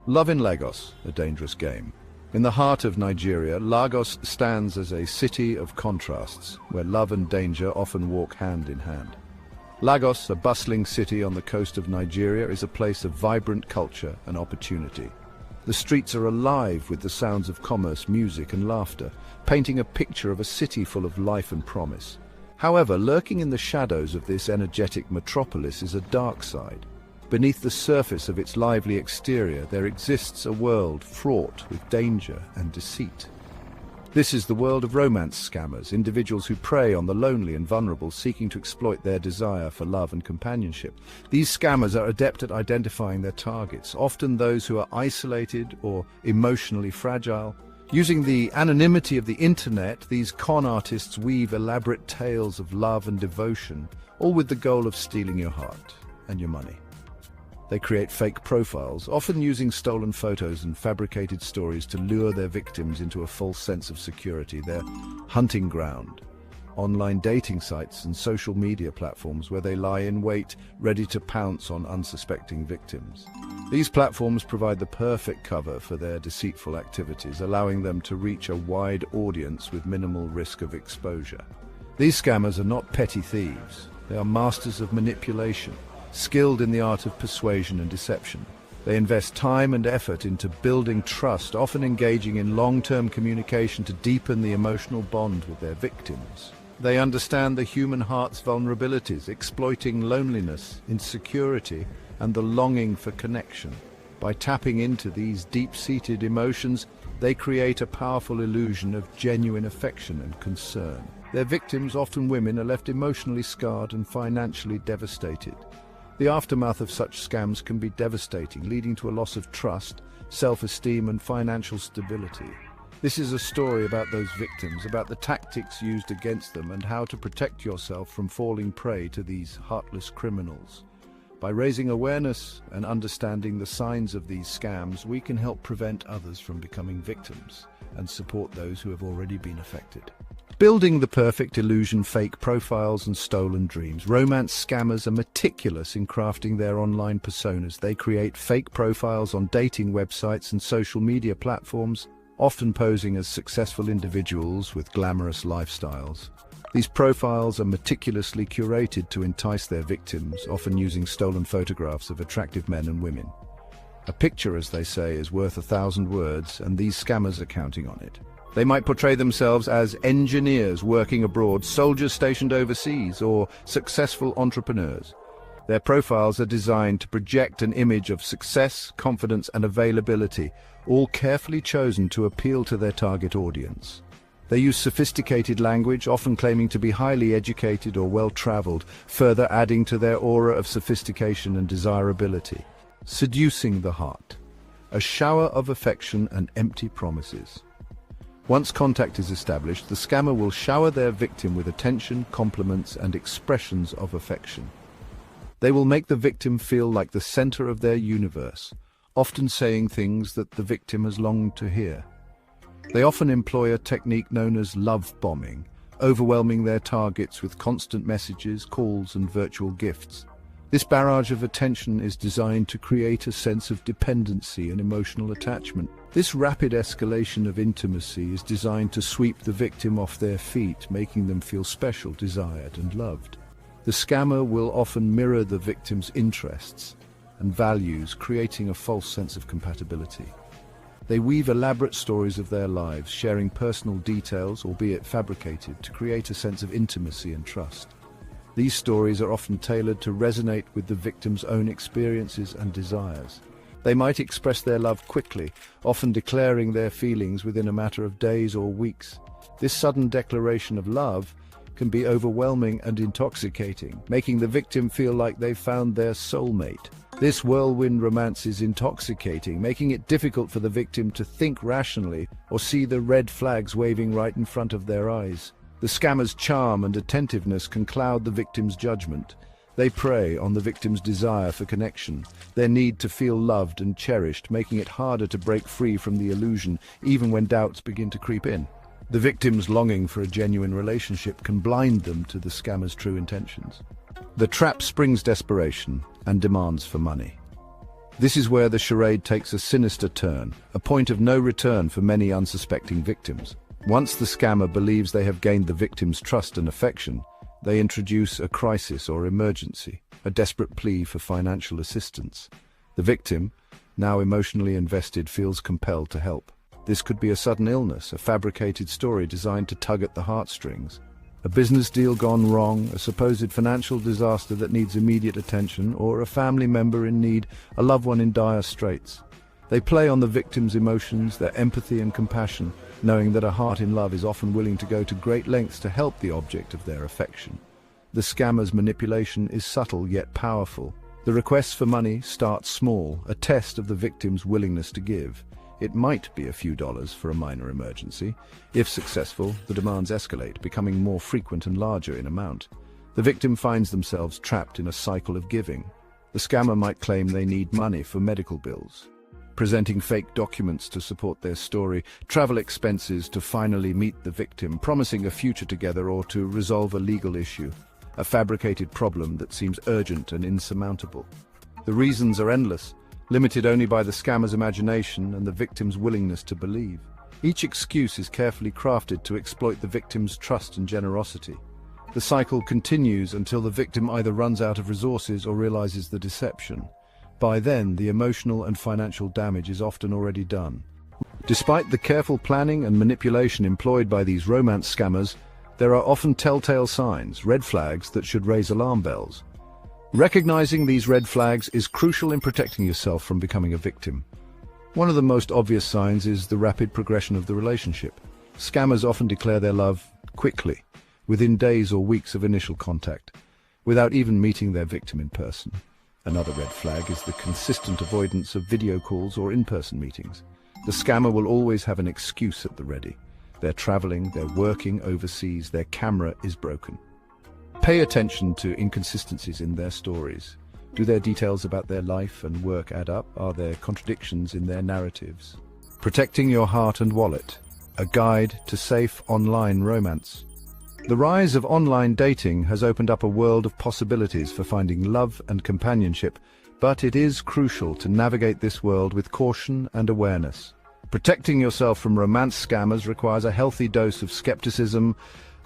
Love in Lagos, a dangerous game. In the heart of Nigeria, Lagos stands as a city of contrasts, where love and danger often walk hand in hand. Lagos, a bustling city on the coast of Nigeria, is a place of vibrant culture and opportunity. The streets are alive with the sounds of commerce, music and laughter, painting a picture of a city full of life and promise. However, lurking in the shadows of this energetic metropolis is a dark side. Beneath the surface of its lively exterior, there exists a world fraught with danger and deceit. This is the world of romance scammers, individuals who prey on the lonely and vulnerable, seeking to exploit their desire for love and companionship. These scammers are adept at identifying their targets, often those who are isolated or emotionally fragile. Using the anonymity of the internet, these con artists weave elaborate tales of love and devotion, all with the goal of stealing your heart and your money. They create fake profiles, often using stolen photos and fabricated stories to lure their victims into a false sense of security. Their hunting ground, online dating sites and social media platforms where they lie in wait, ready to pounce on unsuspecting victims. These platforms provide the perfect cover for their deceitful activities, allowing them to reach a wide audience with minimal risk of exposure. These scammers are not petty thieves. They are masters of manipulation, skilled in the art of persuasion and deception. They invest time and effort into building trust, often engaging in long-term communication to deepen the emotional bond with their victims. They understand the human heart's vulnerabilities, exploiting loneliness, insecurity, and the longing for connection. By tapping into these deep-seated emotions, they create a powerful illusion of genuine affection and concern. Their victims, often women, are left emotionally scarred and financially devastated. The aftermath of such scams can be devastating, leading to a loss of trust, self-esteem, and financial stability. This is a story about those victims, about the tactics used against them, and how to protect yourself from falling prey to these heartless criminals. By raising awareness and understanding the signs of these scams, we can help prevent others from becoming victims and support those who have already been affected. Building the perfect illusion, fake profiles and stolen dreams. Romance scammers are meticulous in crafting their online personas. They create fake profiles on dating websites and social media platforms, often posing as successful individuals with glamorous lifestyles. These profiles are meticulously curated to entice their victims, often using stolen photographs of attractive men and women. A picture, as they say, is worth 1,000 words, and these scammers are counting on it. They might portray themselves as engineers working abroad, soldiers stationed overseas, or successful entrepreneurs. Their profiles are designed to project an image of success, confidence, and availability, all carefully chosen to appeal to their target audience. They use sophisticated language, often claiming to be highly educated or well-traveled, further adding to their aura of sophistication and desirability. Seducing the heart. A shower of affection and empty promises. Once contact is established, the scammer will shower their victim with attention, compliments, and expressions of affection. They will make the victim feel like the center of their universe, often saying things that the victim has longed to hear. They often employ a technique known as love bombing, overwhelming their targets with constant messages, calls, and virtual gifts. This barrage of attention is designed to create a sense of dependency and emotional attachment. This rapid escalation of intimacy is designed to sweep the victim off their feet, making them feel special, desired, and loved. The scammer will often mirror the victim's interests and values, creating a false sense of compatibility. They weave elaborate stories of their lives, sharing personal details, albeit fabricated, to create a sense of intimacy and trust. These stories are often tailored to resonate with the victim's own experiences and desires. They might express their love quickly, often declaring their feelings within a matter of days or weeks. This sudden declaration of love can be overwhelming and intoxicating, making the victim feel like they've found their soulmate. This whirlwind romance is intoxicating, making it difficult for the victim to think rationally or see the red flags waving right in front of their eyes. The scammer's charm and attentiveness can cloud the victim's judgment. They prey on the victim's desire for connection, their need to feel loved and cherished, making it harder to break free from the illusion, even when doubts begin to creep in. The victim's longing for a genuine relationship can blind them to the scammer's true intentions. The trap springs desperation and demands for money. This is where the charade takes a sinister turn, a point of no return for many unsuspecting victims. Once the scammer believes they have gained the victim's trust and affection, they introduce a crisis or emergency, a desperate plea for financial assistance. The victim, now emotionally invested, feels compelled to help. This could be a sudden illness, a fabricated story designed to tug at the heartstrings, a business deal gone wrong, a supposed financial disaster that needs immediate attention, or a family member in need, a loved one in dire straits. They play on the victim's emotions, their empathy and compassion, knowing that a heart in love is often willing to go to great lengths to help the object of their affection. The scammer's manipulation is subtle yet powerful. The requests for money start small, a test of the victim's willingness to give. It might be a few dollars for a minor emergency. If successful, the demands escalate, becoming more frequent and larger in amount. The victim finds themselves trapped in a cycle of giving. The scammer might claim they need money for medical bills, presenting fake documents to support their story, travel expenses to finally meet the victim, promising a future together or to resolve a legal issue, a fabricated problem that seems urgent and insurmountable. The reasons are endless, limited only by the scammer's imagination and the victim's willingness to believe. Each excuse is carefully crafted to exploit the victim's trust and generosity. The cycle continues until the victim either runs out of resources or realizes the deception. By then, the emotional and financial damage is often already done. Despite the careful planning and manipulation employed by these romance scammers, there are often telltale signs, red flags that should raise alarm bells. Recognizing these red flags is crucial in protecting yourself from becoming a victim. One of the most obvious signs is the rapid progression of the relationship. Scammers often declare their love quickly, within days or weeks of initial contact, without even meeting their victim in person. Another red flag is the consistent avoidance of video calls or in-person meetings. The scammer will always have an excuse at the ready. They're traveling, they're working overseas, their camera is broken. Pay attention to inconsistencies in their stories. Do their details about their life and work add up? Are there contradictions in their narratives? Protecting your heart and wallet. A guide to safe online romance. The rise of online dating has opened up a world of possibilities for finding love and companionship, but it is crucial to navigate this world with caution and awareness. Protecting yourself from romance scammers requires a healthy dose of skepticism,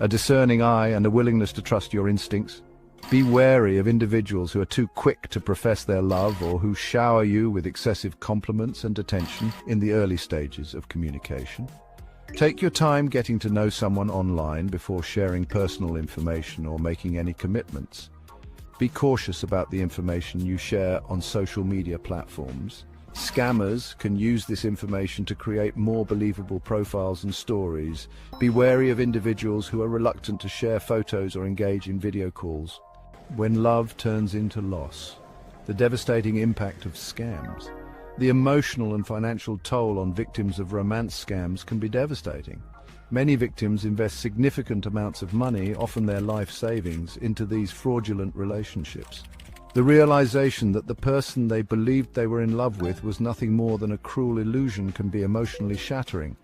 a discerning eye, and a willingness to trust your instincts. Be wary of individuals who are too quick to profess their love or who shower you with excessive compliments and attention in the early stages of communication. Take your time getting to know someone online before sharing personal information or making any commitments. Be cautious about the information you share on social media platforms. Scammers can use this information to create more believable profiles and stories. Be wary of individuals who are reluctant to share photos or engage in video calls. When love turns into loss, the devastating impact of scams. The emotional and financial toll on victims of romance scams can be devastating. Many victims invest significant amounts of money, often their life savings, into these fraudulent relationships. The realization that the person they believed they were in love with was nothing more than a cruel illusion can be emotionally shattering,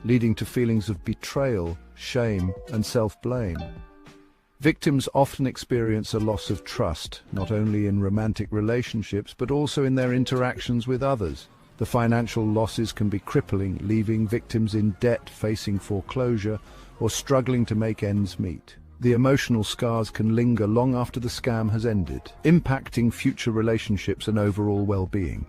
leading to feelings of betrayal, shame, and self-blame. Victims often experience a loss of trust, not only in romantic relationships, but also in their interactions with others. The financial losses can be crippling, leaving victims in debt, facing foreclosure, or struggling to make ends meet. The emotional scars can linger long after the scam has ended, impacting future relationships and overall well-being.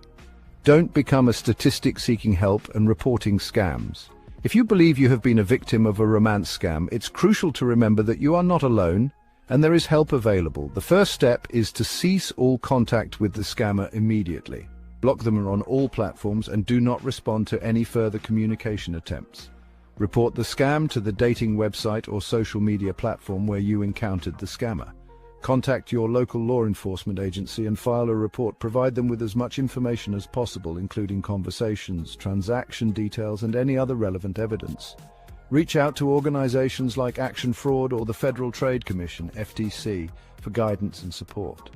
Don't become a statistic seeking help and reporting scams. If you believe you have been a victim of a romance scam, it's crucial to remember that you are not alone and there is help available. The first step is to cease all contact with the scammer immediately. Block them on all platforms and do not respond to any further communication attempts. Report the scam to the dating website or social media platform where you encountered the scammer. Contact your local law enforcement agency and file a report. Provide them with as much information as possible, including conversations, transaction details, and any other relevant evidence. Reach out to organizations like Action Fraud or the Federal Trade Commission, FTC, for guidance and support.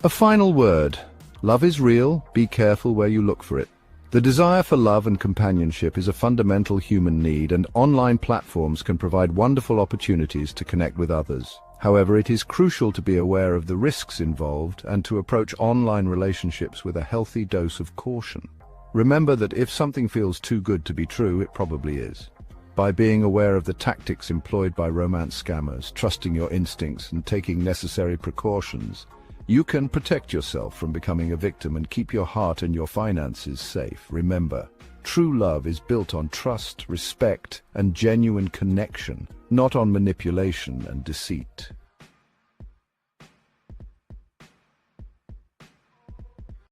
A final word. Love is real. Be careful where you look for it. The desire for love and companionship is a fundamental human need, and online platforms can provide wonderful opportunities to connect with others. However, it is crucial to be aware of the risks involved and to approach online relationships with a healthy dose of caution. Remember that if something feels too good to be true, it probably is. By being aware of the tactics employed by romance scammers, trusting your instincts and taking necessary precautions, you can protect yourself from becoming a victim and keep your heart and your finances safe. Remember, true love is built on trust, respect, and genuine connection, not on manipulation and deceit.